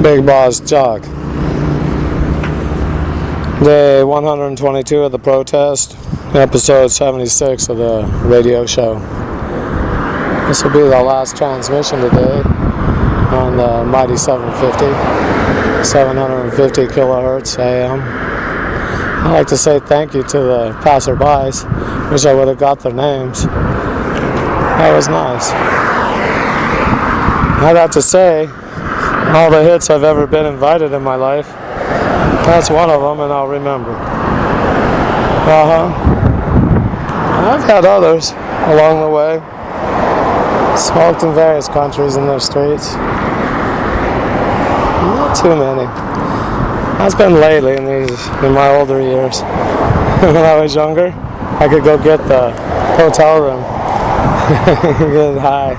Bigbossjock. Day 122 of the protest, episode 76 of the radio show. This will be the last transmission today on the mighty 750 kilohertz AM. I'd like to say thank you to the passerbys. Wish I would have got their names. That was nice. I'd have to say, all the hits I've ever been invited in my life, that's one of them, and I'll remember. I've had others along the way. Smoked in various countries in their streets. Not too many. That's been lately in my older years. When I was younger, I could go get the hotel room. Get high.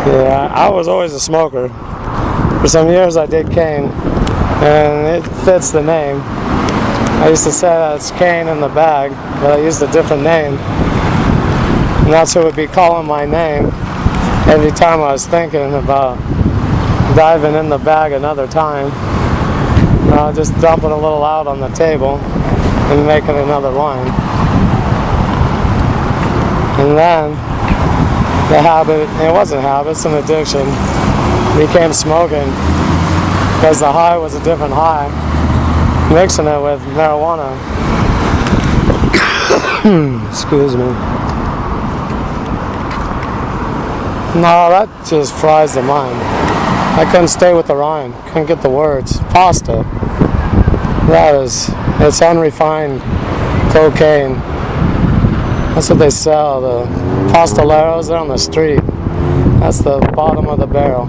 Yeah, I was always a smoker. For some years I did cane, and it fits the name. I used to say that it's cane in the bag, but I used a different name. And that's who would be calling my name every time I was thinking about diving in the bag another time. Just dumping a little out on the table and making another line. And then the habit, it wasn't a habit, it's an addiction, became smoking because the high was a different high, mixing it with marijuana. Excuse me. No, that just fries the mind. I couldn't stay with the rhyme, couldn't get the words. Pasta. It's unrefined cocaine. That's what they sell, the pasteleros, they're on the street. That's the bottom of the barrel.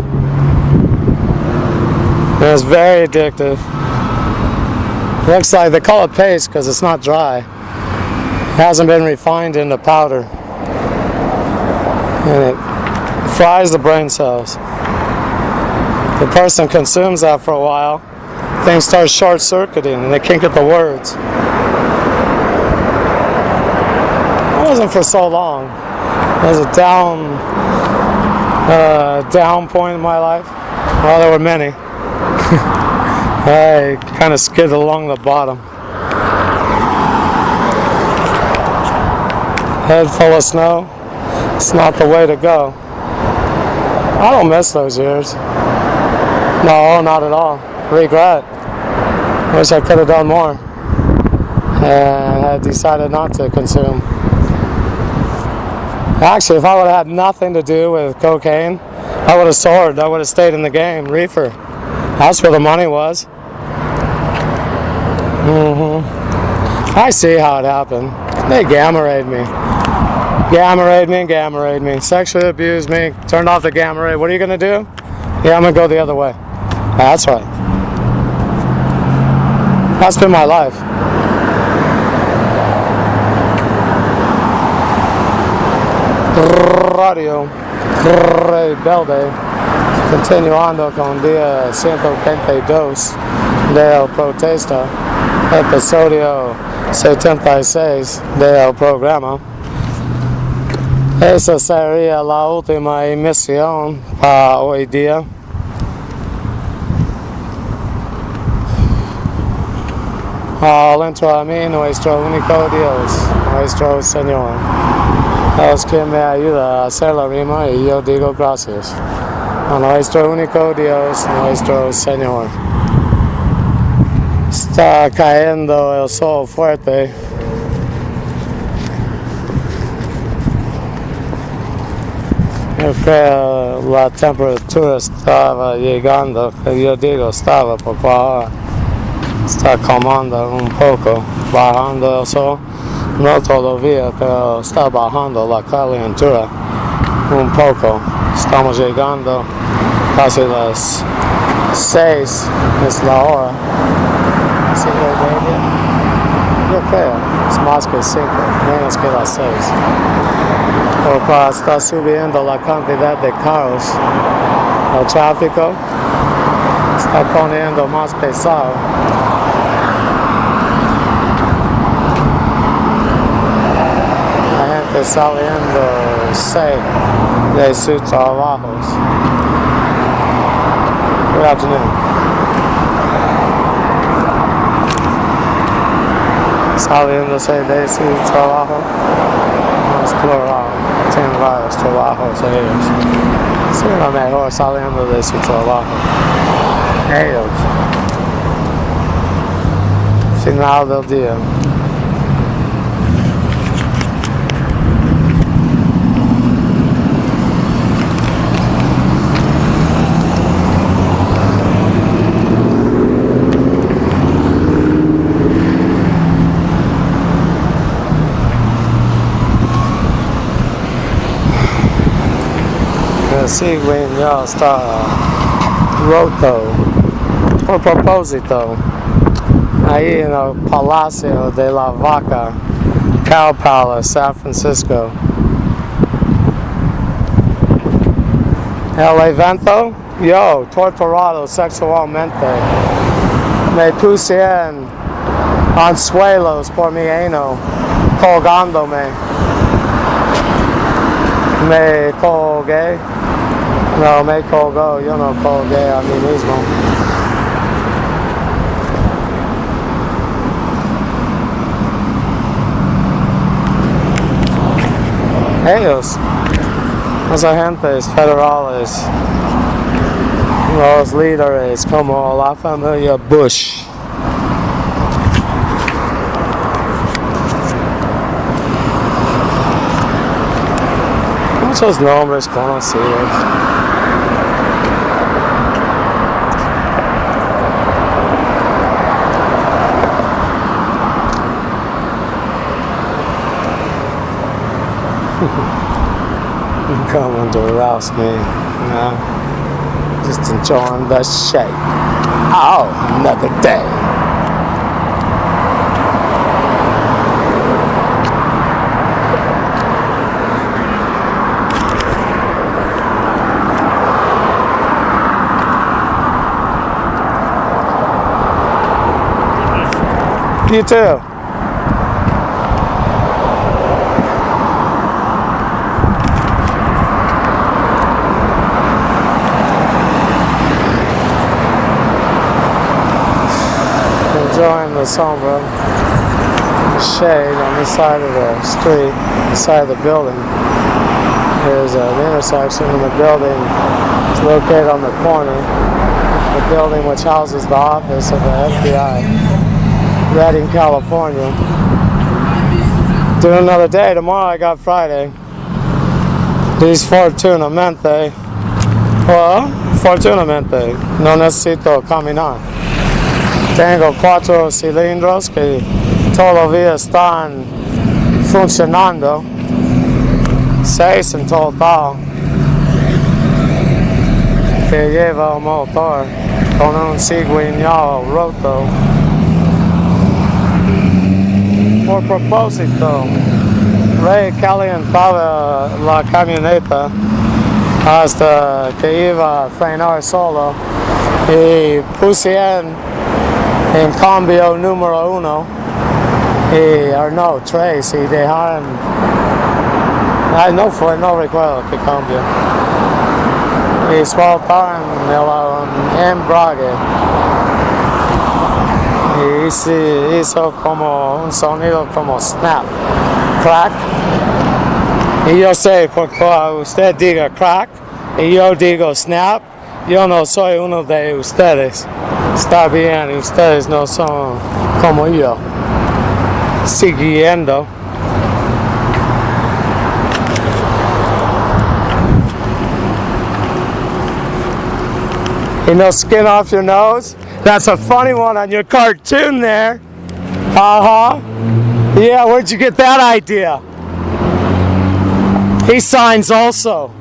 And it's very addictive. Looks like, they call it paste because it's not dry. It hasn't been refined into powder. And it fries the brain cells. The person consumes that for a while, things start short-circuiting and they can't get the words. It wasn't for so long. It was a down point in my life. Well, there were many. I kind of skidded along the bottom. Head full of snow. It's not the way to go. I don't miss those years. No, not at all. Regret. Wish I could have done more. And I decided not to consume. Actually, if I would have had nothing to do with cocaine, I would have soared. I would have stayed in the game. Reefer. That's where the money was. I see how it happened. They gamma rayed me. Gamma rayed me. Sexually abused me. Turned off the gamma ray. What are you going to do? Yeah, I'm going to go the other way. That's right. That's been my life. Radio Rebelde, continuando con día 122 del protesta, episodio 76 del programa. Esa sería la última emisión para hoy día. Dentro a mí, nuestro único Dios, nuestro Señor. Es que me ayuda a hacer la rima y yo digo gracias. A nuestro único Dios, nuestro Señor. Está cayendo el sol fuerte. Yo creo la temperatura estaba llegando, yo digo estaba porque ahora está calmando un poco, bajando el sol. No todavía, pero está bajando la calentura un poco. Estamos llegando casi las 6, es la hora. ¿Sí, yo creo, es más que 5, menos que las 6. Porque está subiendo la cantidad de carros. El tráfico está poniendo más pesado. Saliendo de sus trabajos. afternoon. Saliendo 6 de su trabajo. Es plural. Tienen varios trabajos ellos. Sí, lo mejor saliendo de su trabajo. Ellos. Final del día. Sí, güey, ya está roto por propósito ahí en el Palacio de la Vaca, Cow Palace, San Francisco. El evento, yo, torturado sexualmente, me puse en anzuelos por mi ano, colgándome. Me colgué. No, me colgó, yo no colgué a mí mismo. Ellos, los agentes federales, los líderes como la familia Bush. Muchos nombres conocidos. Coming to rouse me, you know, just enjoying the shake. Oh, another day. You too. Enjoying the sombra, the shade on the side of the street, the side of the building. There's an intersection in the building. It's located on the corner. The building which houses the office of the F.B.I. Redding, California. Do another day. Tomorrow I got Friday. Disfortunadamente. Well, fortunadamente. No necesito caminar. Tengo 4 cilindros que todavía están funcionando. 6 en total. Que lleva el motor con un cigüeñal roto. Por propósito, recalentaba la camioneta hasta que iba a frenar solo y puse en cambio número 1 y no 3 y dejaron, no recuerdo qué cambio, y soltaron el embrague y hizo como un sonido como snap, crack, y yo sé porque usted diga crack y yo digo snap, yo no soy uno de ustedes. Está bien, ustedes no son como yo. Siguiendo. You know, skin off your nose? That's a funny one on your cartoon there. Uh-huh. Yeah, where'd you get that idea? He signs also.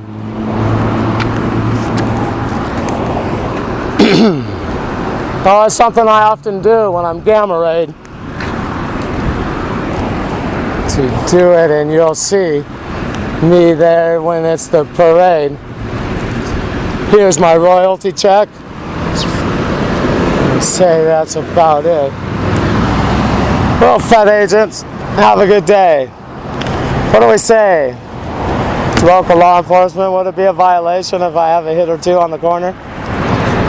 Oh, it's something I often do when I'm gamma rayed. To do it, and you'll see me there when it's the parade. Here's my royalty check. I'd say that's about it. Well, Fed agents, have a good day. What do we say? Local law enforcement, would it be a violation if I have a hit or two on the corner?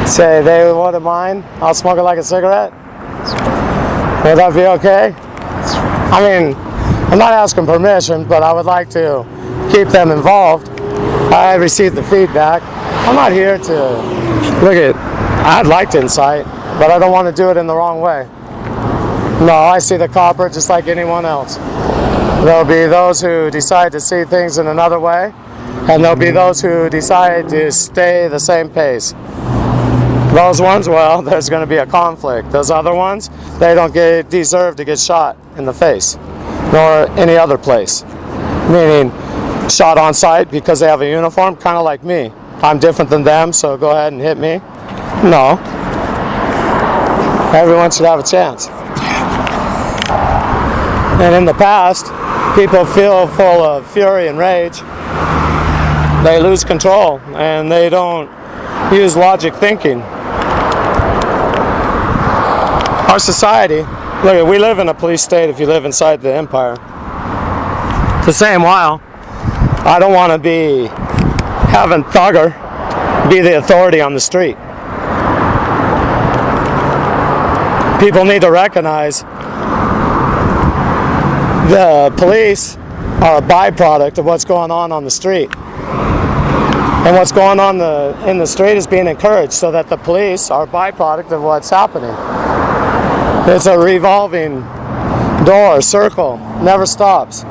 Say they wouldn't mind, I'll smoke it like a cigarette. Would that be okay? I mean, I'm not asking permission, but I would like to keep them involved. I received the feedback. I'm not here to look at, I'd like to incite, but I don't want to do it in the wrong way. No, I see the copper just like anyone else. There'll be those who decide to see things in another way, and there'll be those who decide to stay the same pace. Those ones, well, there's going to be a conflict. Those other ones, they don't deserve to get shot in the face, nor any other place. Meaning, shot on sight because they have a uniform, kind of like me. I'm different than them, so go ahead and hit me. No. Everyone should have a chance. And in the past, people feel full of fury and rage. They lose control, and they don't use logic thinking. Our society, look, we live in a police state if you live inside the empire. At the same while, I don't want to be having Thugger be the authority on the street. People need to recognize the police are a byproduct of what's going on the street. And what's going on in the street is being encouraged so that the police are a byproduct of what's happening. It's a revolving door, circle, never stops.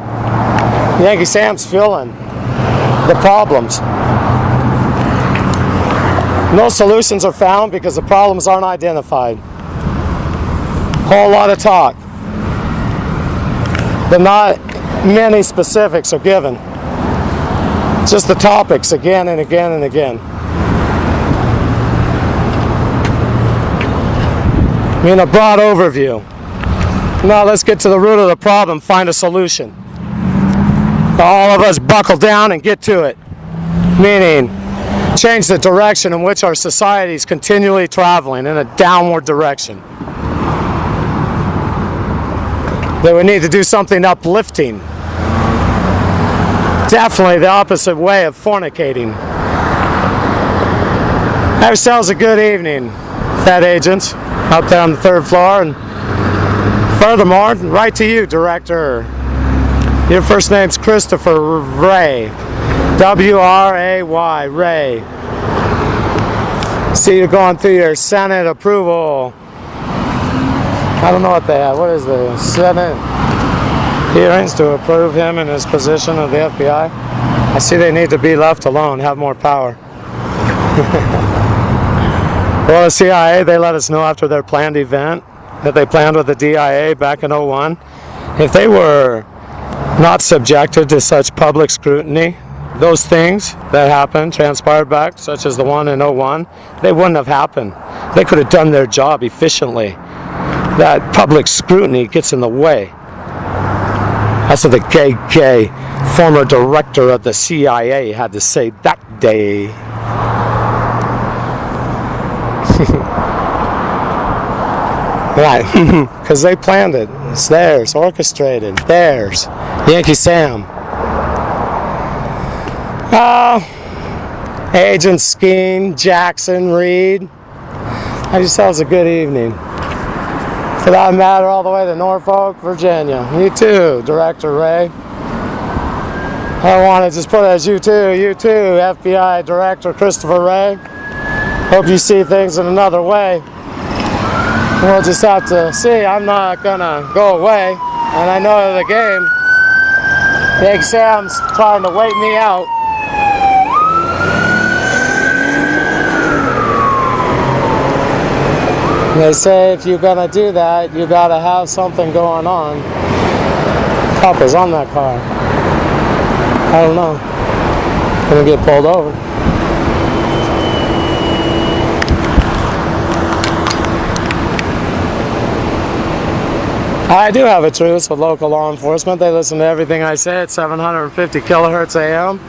Yankee Sam's feeling the problems. No solutions are found because the problems aren't identified. Whole lot of talk, but not many specifics are given. Just the topics again and again and again. I mean, a broad overview. Now let's get to the root of the problem, find a solution. All of us buckle down and get to it. Meaning, change the direction in which our society is continually traveling in a downward direction. That we need to do something uplifting. Definitely the opposite way of fornicating. Have yourselves a good evening, Fed agents, up there on the 3rd floor. And furthermore, right to you, Director. Your first name's Christopher Ray. W-R-A-Y, Ray. See you going through your Senate approval. I don't know what they have. What is the Senate hearings to approve him in his position of the F.B.I.? I see they need to be left alone, have more power. Well, the CIA, they let us know after their planned event that they planned with the DIA back in '01. If they were not subjected to such public scrutiny, those things that happened, transpired back, such as the one in '01, they wouldn't have happened. They could have done their job efficiently. That public scrutiny gets in the way. That's what the gay former director of the CIA had to say that day. Right, because they planned it. It's theirs, orchestrated, theirs. Yankee Sam. Agent Skeen, Jackson, Reed. Have yourselves a good evening. For that matter, all the way to Norfolk, Virginia. You too, Director Ray. I want to just put it as you too, FBI Director Christopher Ray. Hope you see things in another way. We'll just have to see. I'm not gonna go away, and I know the game. Big Sam's trying to wait me out. They say if you're gonna do that, you gotta have something going on. Couples on that car. I don't know. Gonna get pulled over. I do have a truce with local law enforcement. They listen to everything I say at 750 kilohertz AM.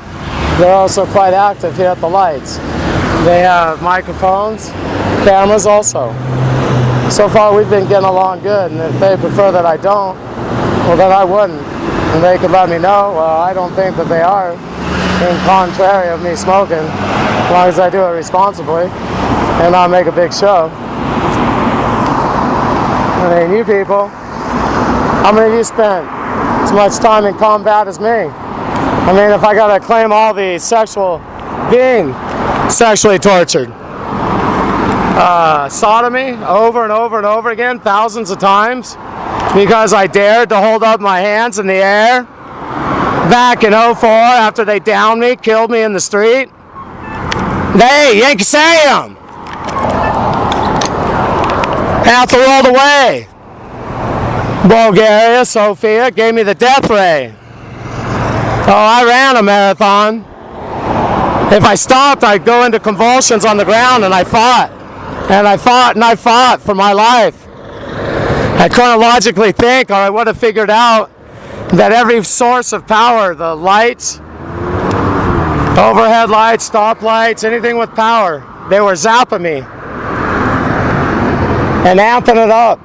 They're also quite active here at the lights. They have microphones, cameras also. So far we've been getting along good, and if they prefer that I don't, well then I wouldn't. And they could let me know, well I don't think that they are, in contrary of me smoking. as long as I do it responsibly and not make a big show. I mean, you people, how many of you spent as much time in combat as me? I mean, if I gotta claim all the being sexually tortured, sodomy over and over and over again, thousands of times, because I dared to hold up my hands in the air back in 04 after they downed me, killed me in the street. Hey, Yankee Sam! Half the world away. Bulgaria, Sofia, gave me the death ray. Oh, I ran a marathon. If I stopped, I'd go into convulsions on the ground, and I fought. And I fought, and I fought for my life. I couldn't logically think, or I would have figured out that every source of power, the lights, overhead lights, stop lights, anything with power, they were zapping me and amping it up.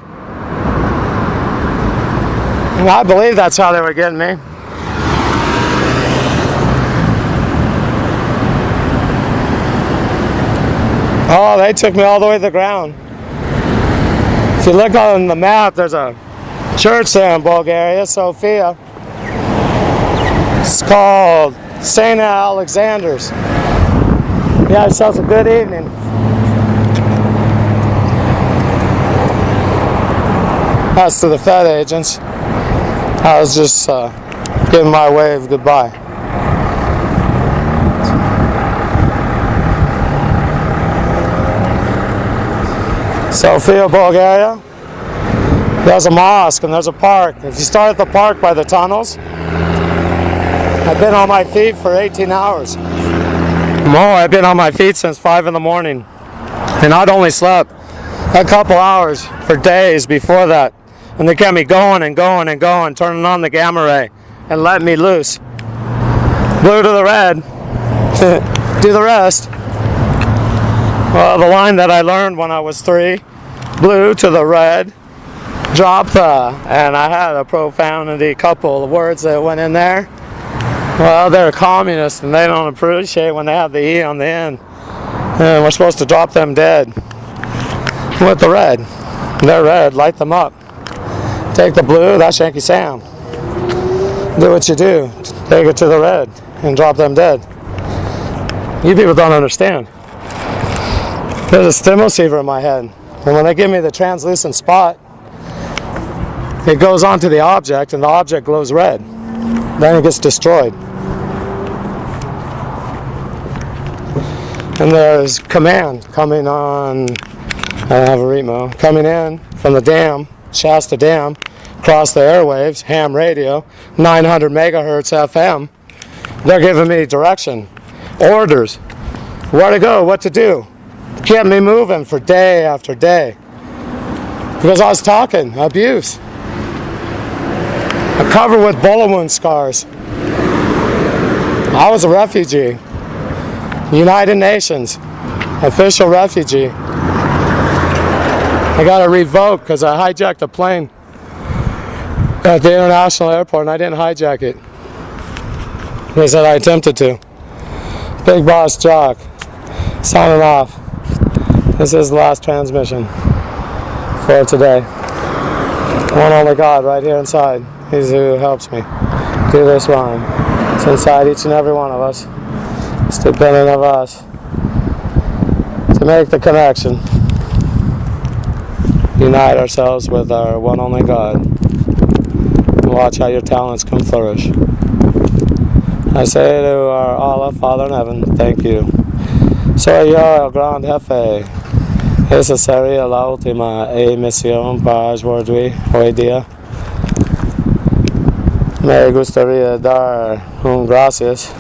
And I believe that's how they were getting me. Oh, they took me all the way to the ground. If you look on the map, there's a church there in Bulgaria, Sofia. It's called St. Alexander's. You have yourselves a good evening. That's to the Fed agents. I was just giving my wave goodbye. Sofia, Bulgaria. There's a mosque and there's a park. If you start at the park by the tunnels, I've been on my feet for 18 hours. More, I've been on my feet since 5 in the morning. And I'd only slept a couple hours for days before that. And they kept me going and going and going, turning on the gamma ray and letting me loose. Blue to the red. Do the rest. Well, the line that I learned when I was 3, blue to the red, drop the, and I had a profanity couple of words that went in there. Well, they're communists and they don't appreciate when they have the E on the end. And we're supposed to drop them dead with the red. They're red, light them up. Take the blue, that's Yankee Sam. Do what you do. Take it to the red and drop them dead. You people don't understand. There's a stim receiver in my head. And when they give me the translucent spot, it goes onto the object and the object glows red. Then it gets destroyed. And there's command coming on, I don't have a remote, coming in from the dam, Shasta Dam, across the airwaves, ham radio, 900 megahertz FM. They're giving me direction, orders, where to go, what to do. Kept me moving for day after day. Because I was talking abuse. I'm covered with bullet wound scars. I was a refugee. United Nations, official refugee. I got it revoked because I hijacked a plane at the international airport and I didn't hijack it. They said I attempted to. Bigbossjock, signing off. This is the last transmission for today. One only God right here inside. He's who helps me do this rhyme. It's inside each and every one of us. It's dependent of us to make the connection. Unite ourselves with our one only God. And watch how your talents can flourish. I say to our Allah, Father in heaven, thank you. Soy yo el gran jefe. Esa sería la última emisión para hoy día. Me gustaría dar un gracias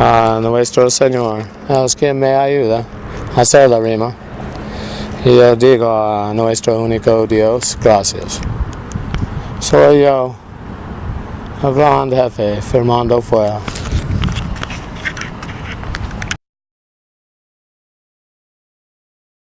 a nuestro Señor, es quien me ayuda a hacer la rima. Y yo digo a nuestro único Dios, gracias. Soy yo, el gran jefe, firmando fuera.